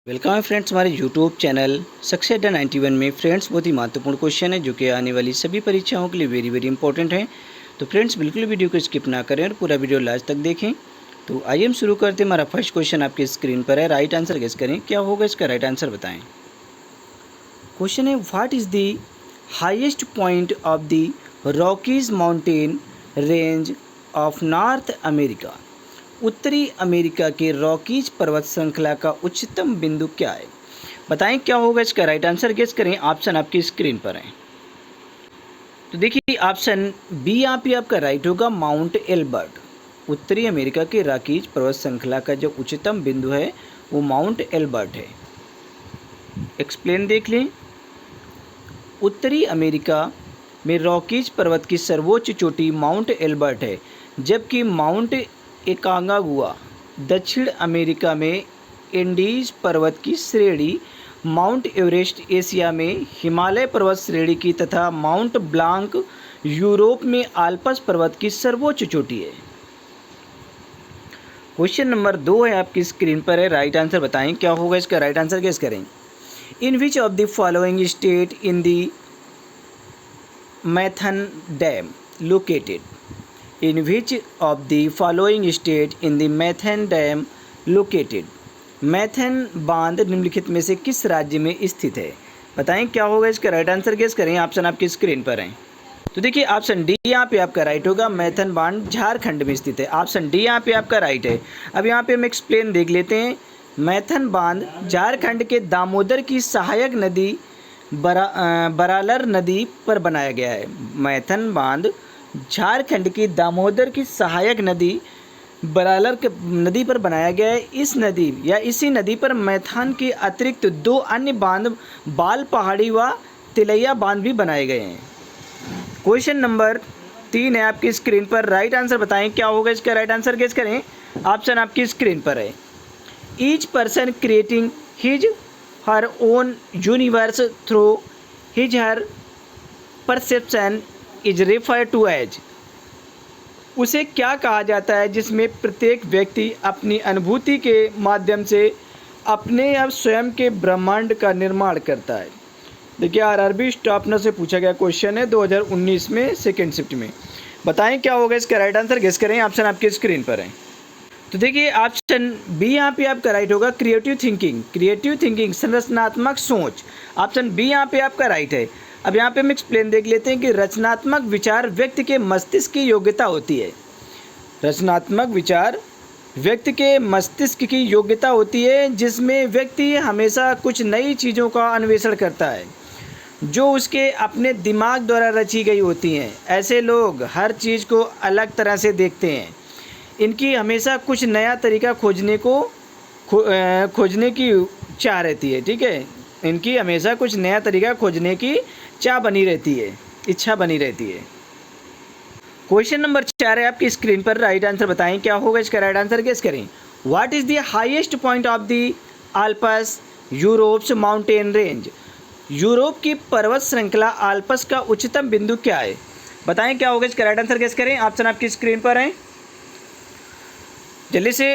Welcome है friends हमारे YouTube channel success अड्डा 91 में। फ्रेंड्स बहुत ही महत्वपूर्ण क्वेश्चन है जो कि आने वाली सभी परीक्षाओं के लिए वेरी इंपॉर्टेंट है। तो फ्रेंड्स बिल्कुल वीडियो को स्किप ना करें और पूरा वीडियो लास्ट तक देखें। तो आइए हम शुरू करते हैं। हमारा फर्स्ट क्वेश्चन आपकी स्क्रीन पर है। राइट आंसर गेस करें, क्या होगा इसका राइट आंसर बताएं। क्वेश्चन है, what is the highest point of the Rockies mountain range of north America. उत्तरी अमेरिका के रॉकीज पर्वत श्रृंखला का उच्चतम बिंदु क्या है? बताएं क्या होगा इसका राइट आंसर गेस करें। ऑप्शन आपकी स्क्रीन पर है। तो देखिए ऑप्शन बी यहाँ पे आपका राइट होगा, माउंट एल्बर्ट। उत्तरी अमेरिका के रॉकीज पर्वत श्रृंखला का जो उच्चतम बिंदु है वो माउंट एल्बर्ट है। एक्सप्लेन देख लें। उत्तरी अमेरिका में रॉकीज पर्वत की सर्वोच्च चोटी माउंट एल्बर्ट है, जबकि माउंट एकांकागुआ दक्षिण अमेरिका में एंडीज पर्वत की श्रेणी, माउंट एवरेस्ट एशिया में हिमालय पर्वत श्रेणी की तथा माउंट ब्लांक यूरोप में आल्प्स पर्वत की सर्वोच्च चोटी है। क्वेश्चन नंबर 2 है आपकी स्क्रीन पर है। राइट आंसर बताएं क्या होगा इसका राइट आंसर गेस करें। In which of the following state in the Maithon dam located. In which of the following state in the Maithon dam located? Maithon बांध निम्नलिखित में से किस राज्य में स्थित है? बताएं क्या होगा इसका राइट आंसर गेस करें। ऑप्शन आपकी स्क्रीन पर हैं। तो देखिए ऑप्शन डी यहाँ पे आपका राइट होगा, मैथन बांध झारखंड में स्थित है। ऑप्शन डी यहाँ पे आपका राइट है। अब यहाँ पे हम एक्सप्लेन देख लेते हैं। मैथन बांध झारखंड के दामोदर की सहायक नदी बरालर नदी पर बनाया गया है। मैथन बांध झारखंड की दामोदर की सहायक नदी बरालर नदी पर बनाया गया है। इस नदी या इसी नदी पर मैथान के अतिरिक्त 2 अन्य बांध बाल पहाड़ी व तिलैया बांध भी बनाए गए हैं। क्वेश्चन नंबर 3 है आपकी स्क्रीन पर। राइट आंसर बताएं क्या होगा इसका राइट आंसर गेस करें। ऑप्शन आपकी स्क्रीन पर है। Each person creating his her own universe through his her perception is refer to as. उसे क्या कहा जाता है जिसमें प्रत्येक व्यक्ति अपनी अनुभूति के माध्यम से अपने या स्वयं के ब्रह्मांड का निर्माण करता है। देखिए आरआरबी स्टाफनर से पूछा गया क्वेश्चन है 2019 में सेकेंड शिफ्ट में। बताएं क्या होगा इसका राइट आंसर गेस करें। ऑप्शन आपके स्क्रीन पर है। तो देखिए ऑप्शन बी यहाँ पे आपका राइट होगा, क्रिएटिव थिंकिंग। क्रिएटिव थिंकिंग संरचनात्मक सोच। ऑप्शन बी यहाँ पे आपका राइट है। अब यहाँ पे हम एक्सप्लेन देख लेते हैं कि रचनात्मक विचार व्यक्ति के मस्तिष्क की योग्यता होती है। रचनात्मक विचार व्यक्ति के मस्तिष्क की योग्यता होती है जिसमें व्यक्ति हमेशा कुछ नई चीज़ों का अन्वेषण करता है जो उसके अपने दिमाग द्वारा रची गई होती हैं। ऐसे लोग हर चीज़ को अलग तरह से देखते हैं। इनकी हमेशा कुछ नया तरीका खोजने की चाह रहती है। ठीक है, इनकी हमेशा कुछ नया तरीका खोजने की चाह बनी रहती है, इच्छा बनी रहती है। क्वेश्चन नंबर 4 है आपकी स्क्रीन पर। राइट आंसर बताएं क्या होगा इसका राइट आंसर गेस करें। What is the highest point of the Alps Europe's mountain range. Europe की पर्वत श्रृंखला आल्प्स का उच्चतम बिंदु क्या है? बताएं क्या होगा इसका राइट आंसर गेस करें। ऑप्शन आपकी स्क्रीन पर है। जल्दी से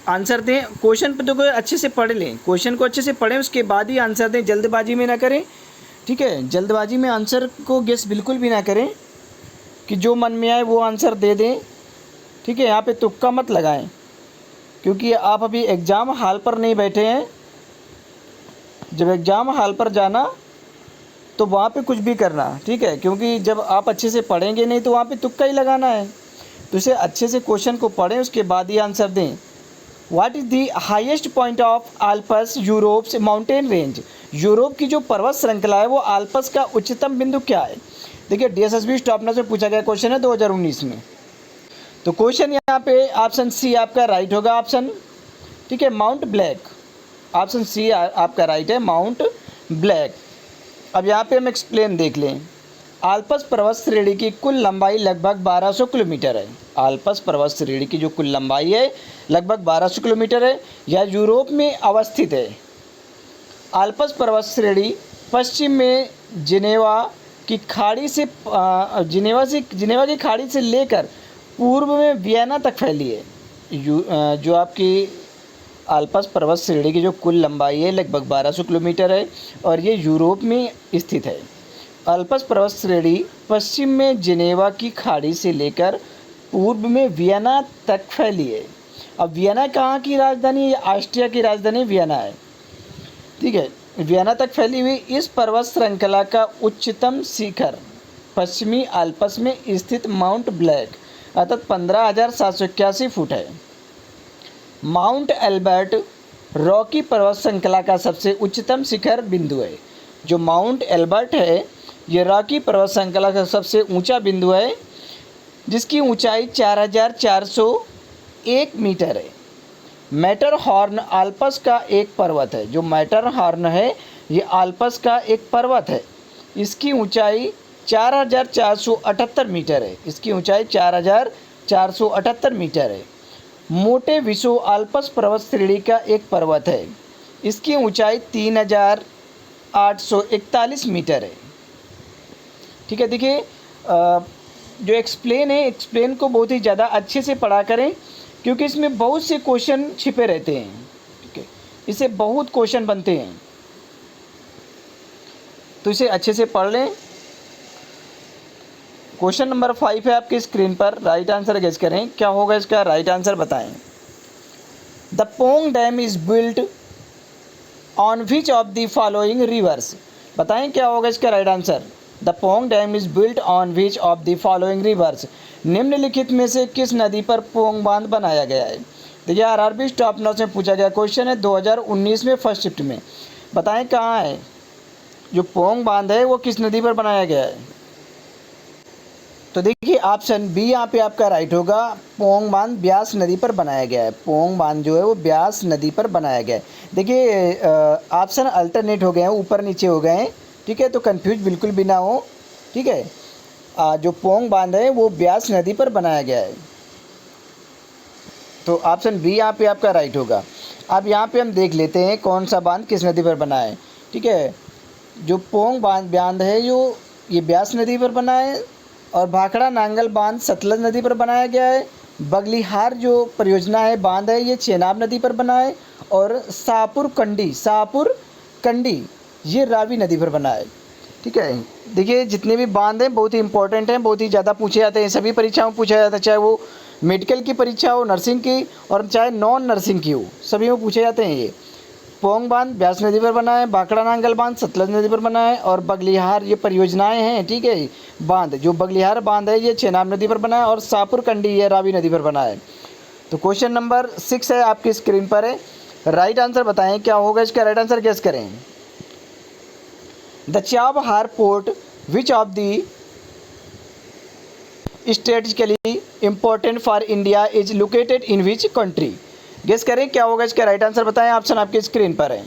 आंसर दें। क्वेश्चन पर तो अच्छे से पढ़ लें, क्वेश्चन को अच्छे से पढ़ें, उसके बाद ही आंसर दें। जल्दबाजी में ना करें, ठीक है। जल्दबाजी में आंसर को गेस बिल्कुल भी ना करें कि जो मन में आए वो आंसर दे दें, ठीक है। यहाँ पे तुक्का मत लगाएं क्योंकि आप अभी एग्ज़ाम हॉल पर नहीं बैठे हैं। जब एग्ज़ाम हॉल पर जाना तो वहाँ पे कुछ भी करना, ठीक है, क्योंकि जब आप अच्छे से पढ़ेंगे नहीं तो वहाँ पे तुक्का ही लगाना है। तो इसे अच्छे से क्वेश्चन को पढ़ें, उसके बाद ही आंसर दें। What is the highest point of Alps Europe's mountain range. Europe की जो पर्वत श्रृंखला है वो आल्प्स का उच्चतम बिंदु क्या है? देखिए डीएसएसबी स्टाफनर से पूछा गया क्वेश्चन है 2019 में। तो क्वेश्चन यहाँ पे ऑप्शन सी आपका राइट होगा। ऑप्शन, ठीक है, माउंट ब्लैक। ऑप्शन सी आपका राइट है, माउंट ब्लैक। अब यहाँ पे हम एक्सप्लेन देख लें। आल्प्स पर्वत श्रेणी की कुल लंबाई लगभग 1200 किलोमीटर है। आल्प्स पर्वत श्रेणी की जो कुल लंबाई है लगभग 1200 किलोमीटर है। यह यूरोप में अवस्थित है। आल्प्स पर्वत श्रेणी पश्चिम में जिनेवा की खाड़ी से खाड़ी से लेकर पूर्व में वियना तक फैली है। जो आपकी आल्प्स पर्वत श्रेणी की जो कुल लंबाई है लगभग 1200 किलोमीटर है और ये यूरोप में स्थित है। आल्प्स पर्वत श्रेणी पश्चिम में जिनेवा की खाड़ी से लेकर पूर्व में वियना तक फैली है। अब वियना कहाँ की राजधानी है? ऑस्ट्रिया की राजधानी वियना है, ठीक है। वियना तक फैली हुई इस पर्वत श्रृंखला का उच्चतम शिखर पश्चिमी आल्प्स में स्थित माउंट ब्लैक अर्थात 15,781 फुट है। माउंट एल्बर्ट रॉकी पर्वत श्रृंखला का सबसे उच्चतम शिखर बिंदु है। जो माउंट एल्बर्ट है ये रॉकी पर्वत श्रृंखला का सबसे ऊंचा बिंदु है, जिसकी ऊंचाई 4,401 मीटर है। मैटरहॉर्न आल्प्स का एक पर्वत है। जो मैटरहॉर्न है ये आल्प्स का एक पर्वत है। इसकी ऊंचाई 4,478 मीटर है। इसकी ऊंचाई 4,478 मीटर है। मोटे विशो आल्प्स पर्वत श्रेणी का एक पर्वत है। इसकी ऊंचाई 3,841 मीटर है, ठीक है। देखिए जो एक्सप्लेन है, एक्सप्लेन को बहुत ही ज़्यादा अच्छे से पढ़ा करें, क्योंकि इसमें बहुत से क्वेश्चन छिपे रहते हैं, ठीक है। इससे बहुत क्वेश्चन बनते हैं, तो इसे अच्छे से पढ़ लें। क्वेश्चन नंबर 5 है आपकी स्क्रीन पर। राइट आंसर गेस करें, क्या होगा इसका? राइट आंसर बताएं। The Pong dam is built on which of the following rivers? बताएं क्या होगा इसका right answer. The Pong dam is built on which of the following rivers? निम्नलिखित में से किस नदी पर पोंग बांध बनाया गया है? देखिए आरआरबी स्टॉप नॉच में पूछा गया क्वेश्चन है 2019 में फर्स्ट शिफ्ट में। बताएं कहाँ है जो पोंग बांध है, वो किस नदी पर बनाया गया है? तो देखिए ऑप्शन बी यहाँ पे आपका राइट होगा। पोंग बांध ब्यास नदी पर बनाया गया है। पोंग बांध जो है वो ब्यास नदी पर बनाया गया है। देखिए ऑप्शन अल्टरनेट हो गए हैं, ऊपर नीचे हो गए हैं, ठीक है। तो कंफ्यूज बिल्कुल भी ना हो, ठीक है। जो पोंग बांध है वो ब्यास नदी पर बनाया गया है। तो ऑप्शन बी यहाँ पे आपका राइट होगा। अब यहाँ पे हम देख लेते हैं कौन सा बांध किस नदी पर बना है, ठीक है। जो पोंग बांध है जो ये ब्यास नदी पर बना है, और भाखड़ा नांगल बांध सतलज नदी पर बनाया गया है। बगलिहार जो परियोजना है बांध है ये चेनाब नदी पर बना है, और शाहपुर कंडी ये रावी नदी पर बना है, ठीक है। देखिए जितने भी बांध हैं बहुत ही इंपॉर्टेंट हैं, बहुत ही ज़्यादा पूछे जाते हैं, सभी परीक्षाओं में पूछा जाता है, चाहे वो मेडिकल की परीक्षा हो, नर्सिंग की, और चाहे नॉन नर्सिंग की हो, सभी में पूछे जाते हैं ये। पोंग बांध ब्यास नदी पर बना है, भाखड़ा नांगल बांध सतलज नदी पर बना है, और बगलिहार ये परियोजनाएं हैं, ठीक है। बांध जो बगलिहार बांध है ये चेनाब नदी पर बना है, और शाहपुर कंडी ये रावी नदी पर बना है। तो क्वेश्चन नंबर 6 है आपकी स्क्रीन पर है। राइट आंसर बताएं क्या होगा इसका? राइट आंसर गेस करें। The Chabahar port which of the strategically important for India is located in which country? Guess करें क्या होगा इसका? राइट आंसर बताएं, ऑप्शन आपकी स्क्रीन पर है।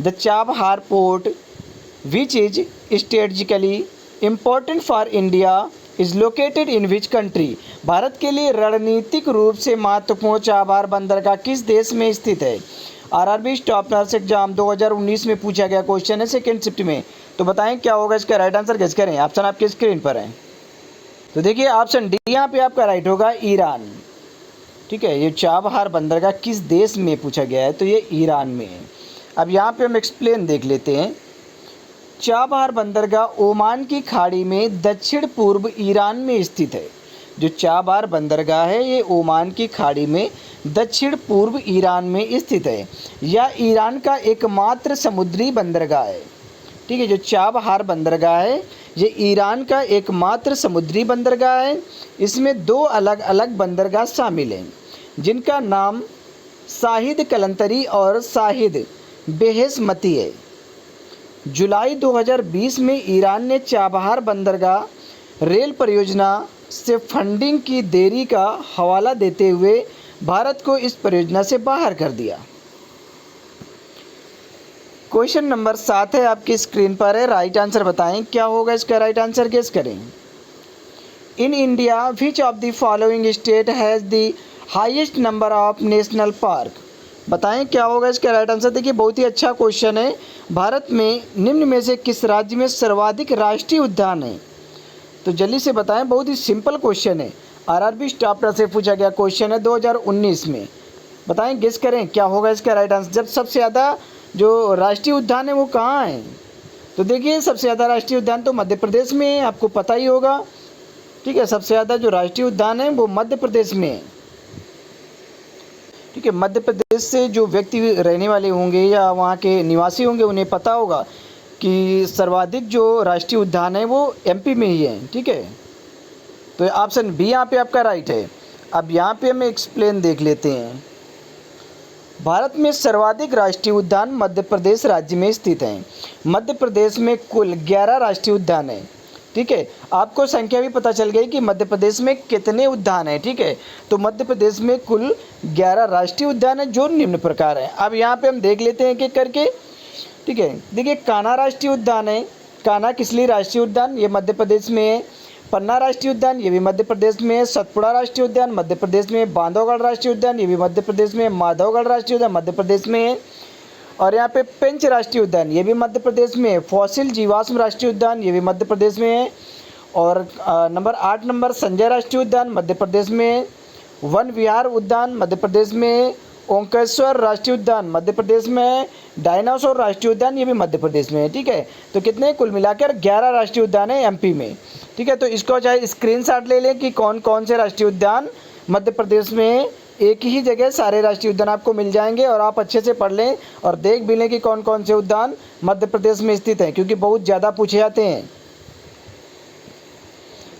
The Chabahar port which is strategically important for India is located in which country? Bharat के लिए रणनीतिक रूप से महत्वपूर्ण चाबहार बंदरगाह किस देश में स्थित है? आरआरबी स्टॉप नर्स एग्जाम 2019 में पूछा गया क्वेश्चन है सेकेंड शिफ्ट में। तो बताएं क्या होगा इसका? राइट आंसर गेस करें, ऑप्शन आपकी स्क्रीन पर है। तो देखिए ऑप्शन डी यहाँ पे आपका राइट होगा, ईरान, ठीक है। ये चाबहार बंदरगाह किस देश में पूछा गया है? तो ये ईरान में है। अब यहाँ पे हम एक्सप्लेन देख लेते हैं। चाबहार बंदरगाह ओमान की खाड़ी में दक्षिण पूर्व ईरान में स्थित है। जो चाबहार बंदरगाह है ये ओमान की खाड़ी में दक्षिण पूर्व ईरान में स्थित है। यह ईरान का एकमात्र समुद्री बंदरगाह है, ठीक है। जो चाबहार बंदरगाह है ये ईरान का एकमात्र समुद्री बंदरगाह है। इसमें 2 अलग अलग बंदरगाह शामिल हैं, जिनका नाम शाहिद कलंतरी और शाहिद बेहेशमती है। जुलाई 2020 में ईरान ने चाबहार बंदरगाह रेल परियोजना से फंडिंग की देरी का हवाला देते हुए भारत को इस परियोजना से बाहर कर दिया। क्वेश्चन नंबर 7 है आपकी स्क्रीन पर है। राइट आंसर बताएं क्या होगा इसका? राइट आंसर गेस करें। In India which of the following state has the highest number of national park? बताएं क्या होगा इसका? Right answer. देखिए बहुत ही अच्छा क्वेश्चन है। भारत में निम्न में से किस राज्य में सर्वाधिक राष्ट्रीय उद्यान है? तो जल्दी से बताएं, बहुत ही सिंपल क्वेश्चन है। आरआरबी स्टाफ से पूछा गया क्वेश्चन है 2019 में। बताएं, गेस करें क्या होगा इसका राइट आंसर। जब सबसे ज़्यादा जो राष्ट्रीय उद्यान है वो कहाँ है, तो देखिए सबसे ज़्यादा राष्ट्रीय उद्यान तो मध्य प्रदेश में है, आपको पता ही होगा। ठीक है, सबसे ज़्यादा जो राष्ट्रीय उद्यान है वो मध्य प्रदेश में है। ठीक है, मध्य प्रदेश से जो व्यक्ति रहने वाले होंगे या वहाँ के निवासी होंगे उन्हें पता होगा कि सर्वाधिक जो राष्ट्रीय उद्यान है वो एमपी में ही है। ठीक है, तो ऑप्शन बी यहाँ पे आपका राइट है। अब यहाँ पे हम एक्सप्लेन देख लेते हैं। भारत में सर्वाधिक राष्ट्रीय उद्यान मध्य प्रदेश राज्य में स्थित हैं। मध्य प्रदेश में कुल 11 राष्ट्रीय उद्यान हैं। ठीक है, आपको संख्या भी पता चल गई कि मध्य प्रदेश में कितने उद्यान हैं। ठीक है, तो मध्य प्रदेश में कुल 11 राष्ट्रीय उद्यान हैं जो निम्न प्रकार हैं। अब यहाँ पे हम देख लेते हैं कि करके। ठीक है, देखिए कान्हा राष्ट्रीय उद्यान है, कान्हा किसली राष्ट्रीय उद्यान ये मध्य प्रदेश में है। पन्ना राष्ट्रीय उद्यान ये भी मध्य प्रदेश में है। सतपुड़ा राष्ट्रीय उद्यान मध्य प्रदेश में। बांधवगढ़ राष्ट्रीय उद्यान ये भी मध्य प्रदेश में। माधवगढ़ राष्ट्रीय उद्यान मध्य प्रदेश में है। और यहाँ पे पेंच राष्ट्रीय उद्यान ये भी मध्य प्रदेश में है। फॉसिल जीवाश्म राष्ट्रीय उद्यान ये भी मध्य प्रदेश में है। और नंबर 8 नंबर संजय राष्ट्रीय उद्यान मध्य प्रदेश में है। वन विहार उद्यान मध्य प्रदेश में है। ओंकेश्वर राष्ट्रीय उद्यान मध्य प्रदेश में है। डायनासोर राष्ट्रीय उद्यान ये भी मध्य प्रदेश में है। ठीक है, तो कितने कुल मिलाकर 11 राष्ट्रीय उद्यान है एमपी में। ठीक है, तो इसको चाहे स्क्रीनशॉट ले लें कि कौन कौन से राष्ट्रीय उद्यान मध्य प्रदेश में है। एक ही जगह सारे राष्ट्रीय उद्यान आपको मिल जाएंगे और आप अच्छे से पढ़ लें और देख भी लें कि कौन कौन से उद्यान मध्य प्रदेश में स्थित हैं, क्योंकि बहुत ज़्यादा पूछे जाते हैं।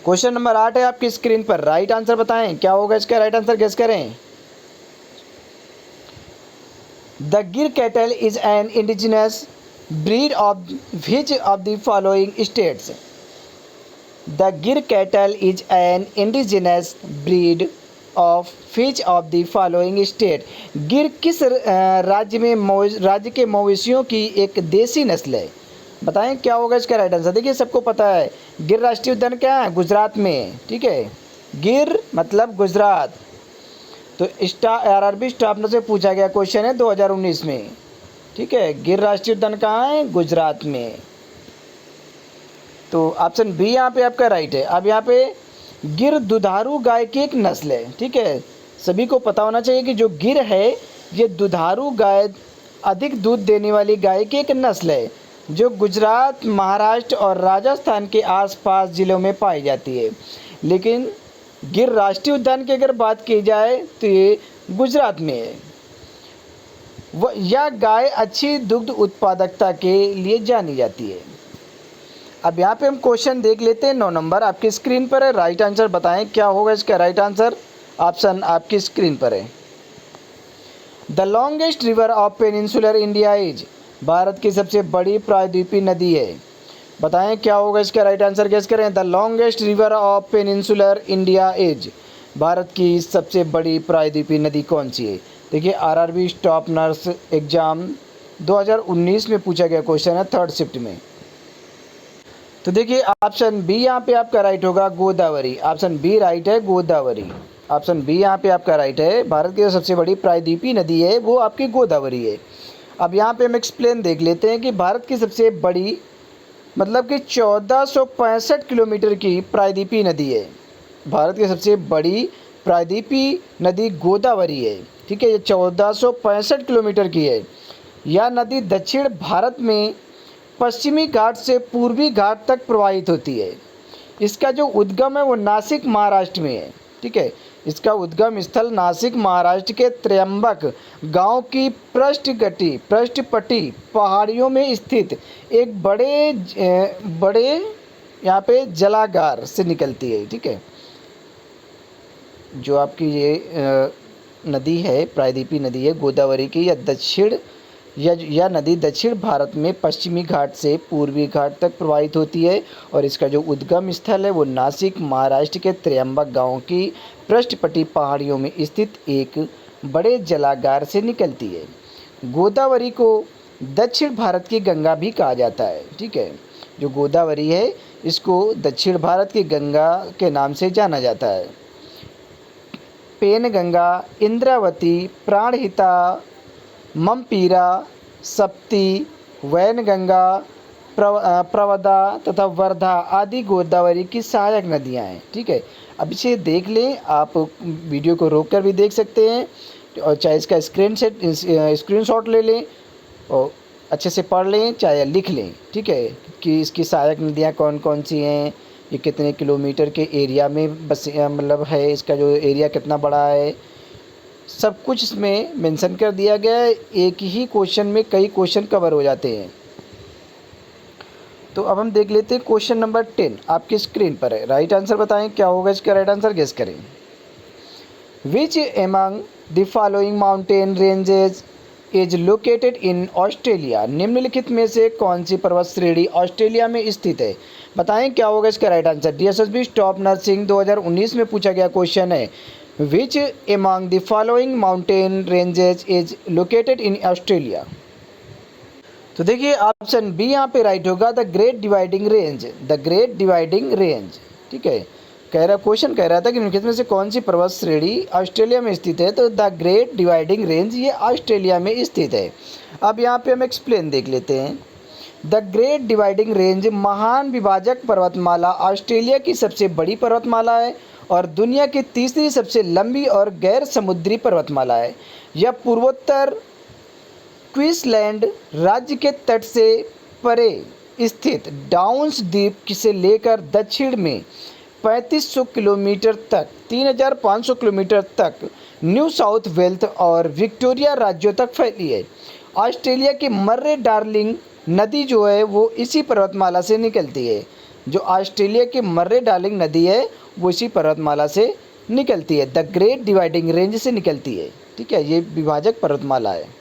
क्वेश्चन नंबर 8 है आपकी स्क्रीन पर। राइट आंसर बताएं, क्या होगा इसका राइट आंसर, गेस करें। The Gir cattle is an indigenous breed of which of the following states. The Gir cattle is an indigenous breed of which of the following state. Gir किस राज्य के मवेशियों की एक देसी नस्ल है। बताएं क्या होगा इसका राइट आंसर। देखिए सबको पता है गिर राष्ट्रीय उद्यान क्या है, गुजरात में है। ठीक है, गिर मतलब गुजरात। तो आरआरबी स्टाफ से पूछा गया क्वेश्चन है 2019 में। ठीक है, गिर राष्ट्रीय उद्यान कहाँ है, गुजरात में। तो ऑप्शन बी यहाँ पे आपका राइट है। अब यहाँ पे गिर दुधारू गाय की एक नस्ल है। ठीक है, सभी को पता होना चाहिए कि जो गिर है ये दुधारू गाय, अधिक दूध देने वाली गाय की एक नस्ल है जो गुजरात, महाराष्ट्र और राजस्थान के आसपास ज़िलों में पाई जाती है। लेकिन गिर राष्ट्रीय उद्यान की अगर बात की जाए तो ये गुजरात में है। यह गाय अच्छी दुग्ध उत्पादकता के लिए जानी जाती है। अब यहाँ पे हम क्वेश्चन देख लेते हैं। 9 नंबर आपकी स्क्रीन पर है। राइट आंसर बताएं क्या होगा इसका राइट आंसर। ऑप्शन आपकी स्क्रीन पर है। The longest river of peninsular India is. Bharat की सबसे बड़ी प्रायद्वीपीय नदी है। बताएं क्या होगा इसका राइट आंसर, गेस करें। The longest river of peninsular India is. Bharat की सबसे बड़ी प्रायद्वीपीय नदी कौन सी है। देखिए आरआरबी स्टाफ नर्स एग्ज़ाम 2019 में पूछा गया क्वेश्चन है 3rd शिफ्ट में। तो देखिए ऑप्शन बी यहाँ पे आपका राइट होगा, गोदावरी। ऑप्शन बी राइट है, गोदावरी। ऑप्शन बी यहाँ पे आपका राइट है। भारत की जो सबसे बड़ी प्रायद्वीपीय नदी है वो आपकी गोदावरी है। अब यहाँ पे हम एक्सप्लेन देख लेते हैं कि भारत की सबसे बड़ी मतलब कि 1465 किलोमीटर की प्रायद्वीपीय नदी है। भारत की सबसे बड़ी प्रायद्वीपीय नदी गोदावरी है। ठीक है, ये 1465 किलोमीटर की है। यह नदी दक्षिण भारत में पश्चिमी घाट से पूर्वी घाट तक प्रवाहित होती है। इसका जो उद्गम है वो नासिक महाराष्ट्र में है। ठीक है, इसका उद्गम स्थल नासिक महाराष्ट्र के त्र्यंबक गांव की पृष्ठपटी पहाड़ियों में स्थित एक बड़े यहाँ पे जलागार से निकलती है। ठीक है, जो आपकी ये नदी है, प्रायद्वीपीय नदी है गोदावरी की, यह नदी दक्षिण भारत में पश्चिमी घाट से पूर्वी घाट तक प्रवाहित होती है और इसका जो उद्गम स्थल है वो नासिक महाराष्ट्र के त्र्यंबक गांव की पृष्ठपटी पहाड़ियों में स्थित एक बड़े जलागार से निकलती है। गोदावरी को दक्षिण भारत की गंगा भी कहा जाता है। ठीक है, जो गोदावरी है इसको दक्षिण भारत की गंगा के नाम से जाना जाता है। पेनगंगा, इंद्रावती, प्राणहिता, ममपीरा, सप्ती, वैनगंगा, प्रवदा तथा वर्धा आदि गोदावरी की सहायक नदियां हैं। ठीक है, अब इसे देख लें, आप वीडियो को रोककर भी देख सकते हैं और चाहे इसका स्क्रीनशॉट ले लें और अच्छे से पढ़ लें, चाहे लिख लें, ठीक है, कि इसकी सहायक नदियाँ कौन कौन सी हैं, ये कितने किलोमीटर के एरिया में बस मतलब है, इसका जो एरिया कितना बड़ा है, सब कुछ इसमें मेंशन कर दिया गया है। एक ही क्वेश्चन में कई क्वेश्चन कवर हो जाते हैं। तो अब हम देख लेते हैं क्वेश्चन नंबर 10 आपकी स्क्रीन पर है। राइट आंसर बताएं, क्या होगा इसका राइट आंसर, गेस करें। Which among the following mountain ranges is located in Australia, निम्नलिखित में से कौन सी पर्वत श्रेणी ऑस्ट्रेलिया में स्थित है, बताएं क्या होगा इसका right answer. DSSB stop nursing 2019 में पूछा गया क्वेश्चन है, which among the following mountain ranges is located in Australia. तो देखिए ऑप्शन बी यहाँ पे राइट होगा, the great dividing range, the great dividing range, ठीक है। क्वेश्चन कह रहा था कि निम्नलिखित में से कौन सी पर्वत श्रेणी ऑस्ट्रेलिया में स्थित है, तो द ग्रेट डिवाइडिंग रेंज ये ऑस्ट्रेलिया में स्थित है। अब यहाँ पे हम एक्सप्लेन देख लेते हैं। द ग्रेट डिवाइडिंग रेंज महान विभाजक पर्वतमाला ऑस्ट्रेलिया की सबसे बड़ी पर्वतमाला है और दुनिया की तीसरी सबसे लंबी और गैर समुद्री पर्वतमाला है। यह पूर्वोत्तर क्वींसलैंड राज्य के तट से परे स्थित डाउन्स द्वीप से लेकर दक्षिण में 3500 किलोमीटर तक 3500 किलोमीटर तक न्यू साउथ वेल्स और विक्टोरिया राज्यों तक फैली है। ऑस्ट्रेलिया की मर्रे डार्लिंग नदी जो है वो इसी पर्वतमाला से निकलती है। जो ऑस्ट्रेलिया की मर्रे डार्लिंग नदी है वो इसी पर्वतमाला से निकलती है, द ग्रेट डिवाइडिंग रेंज से निकलती है, ठीक है, ये विभाजक पर्वतमाला है।